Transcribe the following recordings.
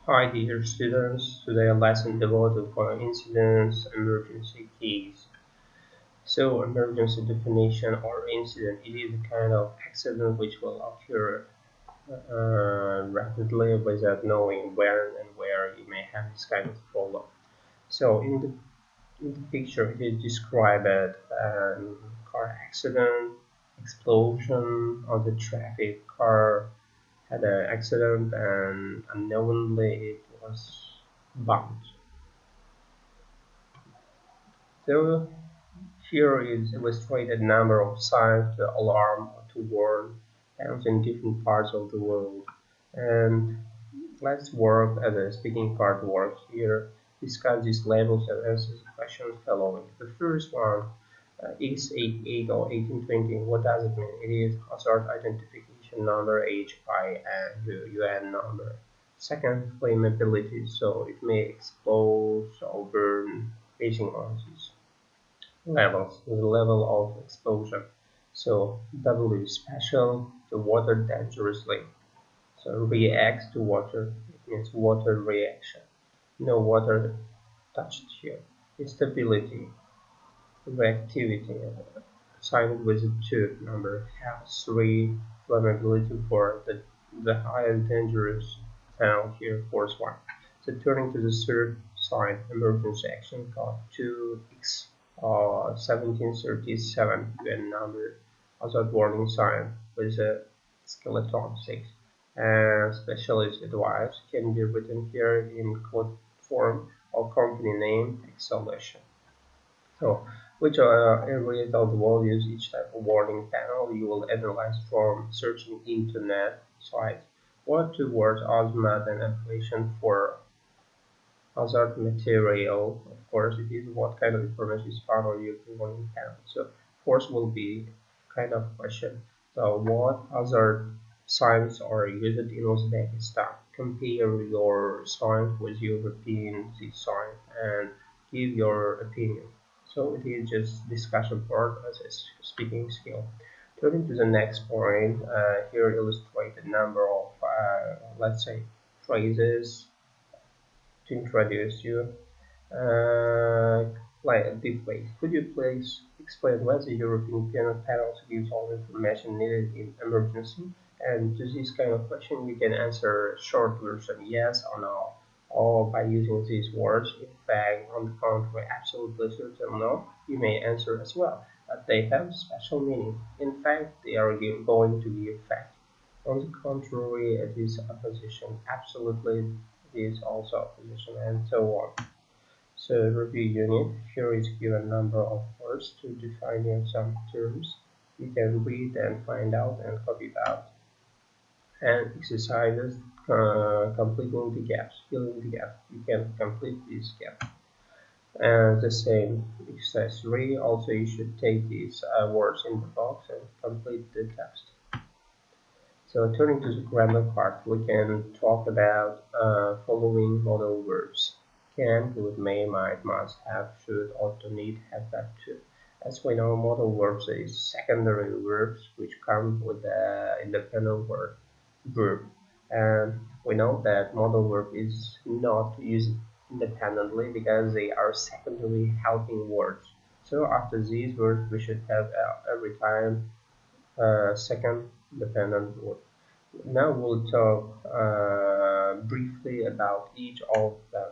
Hi dear students, today a lesson devoted for incidents, emergency case. So emergency definition or incident, it is a kind of accident which will occur rapidly without knowing when and where you may have this kind of problem. So in the picture it is described as car accident, explosion on the traffic, car had an accident and unknowingly it was bumped. So here is illustrated number of signs to alarm or to warn towns in different parts of the world. And let's work as a speaking part works here. Discuss these labels and answer the questions following. The first one X88 or 1820. What does it mean? It is hazard identification number, HI, and the UN number. Second, flammability. So it may explode or burn basing on this levels, the level of exposure. So W special, the water dangerously. So reacts to water, it means water reaction. No water touched here. Instability, reactivity, cited with a 2 number, has 3, flammability 4, the highest dangerous found here, force 1. So turning to the third sign, emergency action code 2X 1737 UN number, hazard warning sign with a skeleton 6. And specialist advice can be written here in code form or company name exclamation. So, which areas of the world use each type of warning panel? You will analyze from searching internet sites. What towards hazmat and application for hazard material? Of course, it is what kind of information is found on your warning panel. So, force will be kind of question. So, what hazard signs are used in Uzbekistan? Compare your sign with European sign and give your opinion. So it is just discussion part as a speaking skill. Turning to the next point, here illustrate a number of, let's say, phrases to introduce you. Uh, like this way, could you please explain why the European Penal Panel gives all the information needed in emergency? And to this kind of question, you can answer short version yes or no, or by using these words. In fact, on the contrary, absolutely certain no, you may answer as well. But they have special meaning. In fact, they are going to be a fact. On the contrary, it is opposition. Absolutely, it is also opposition, and so on. So review unit, here is given number of words to define some terms. You can read and find out and copy it out. And exercises, completing the gaps, filling the gap. You can complete this gap. And the same exercise 3, also you should take these words in the box and complete the text. So turning to the grammar part, we can talk about following modal verbs. Can, would, may, might, must, have, should, ought to, need, have, got to. As we know, modal verbs is secondary verbs which come with the independent verb. And we know that modal verb is not used independently because they are secondary helping words. So after these words, we should have every time second dependent word. Now we'll talk briefly about each of them.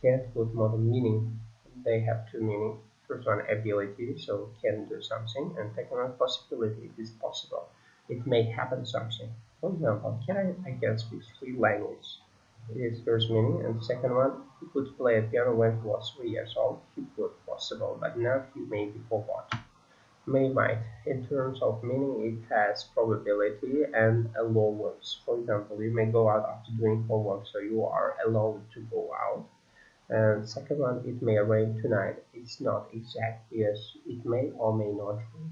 Can't put model meaning. They have two meanings. First one, ability, so can do something, and second one, possibility. It is possible. It may happen something. For example, I can speak 3 languages. It is first meaning, and the second one, he could play a piano when he was 3 years old. He could possible, but now he may be forgot. May might. In terms of meaning, it has probability and allowance. For example, you may go out after doing homework, so you are allowed to go out. And second one, it may rain tonight. It's not exact. Yes, it may or may not rain.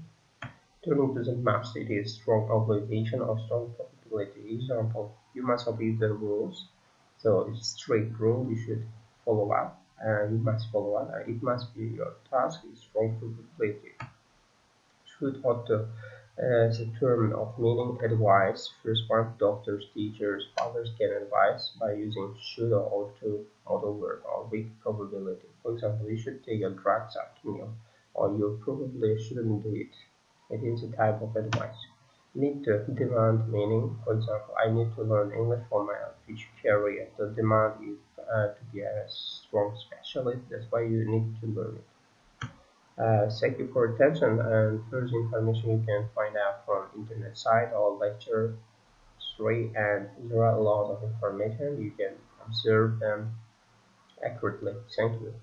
Turning to the must, it is strong obligation or strong probability. Example, you must obey the rules. So it's strict rule, you should follow up. You must follow up. It must be your task. It's strong probability. Should ought to. As a term of meaning, advice. First one, doctors, teachers, others can advise by using should or to, model word, or weak probability. For example, you should take your drugs after meal, or you probably shouldn't do it. It is a type of advice. Need to demand meaning. For example, I need to learn English for my future career. The demand is to be a strong specialist. That's why you need to learn it. Thank you for attention and further information you can find out from internet site or lecture 3 and there are a lot of information you can observe them accurately. Thank you.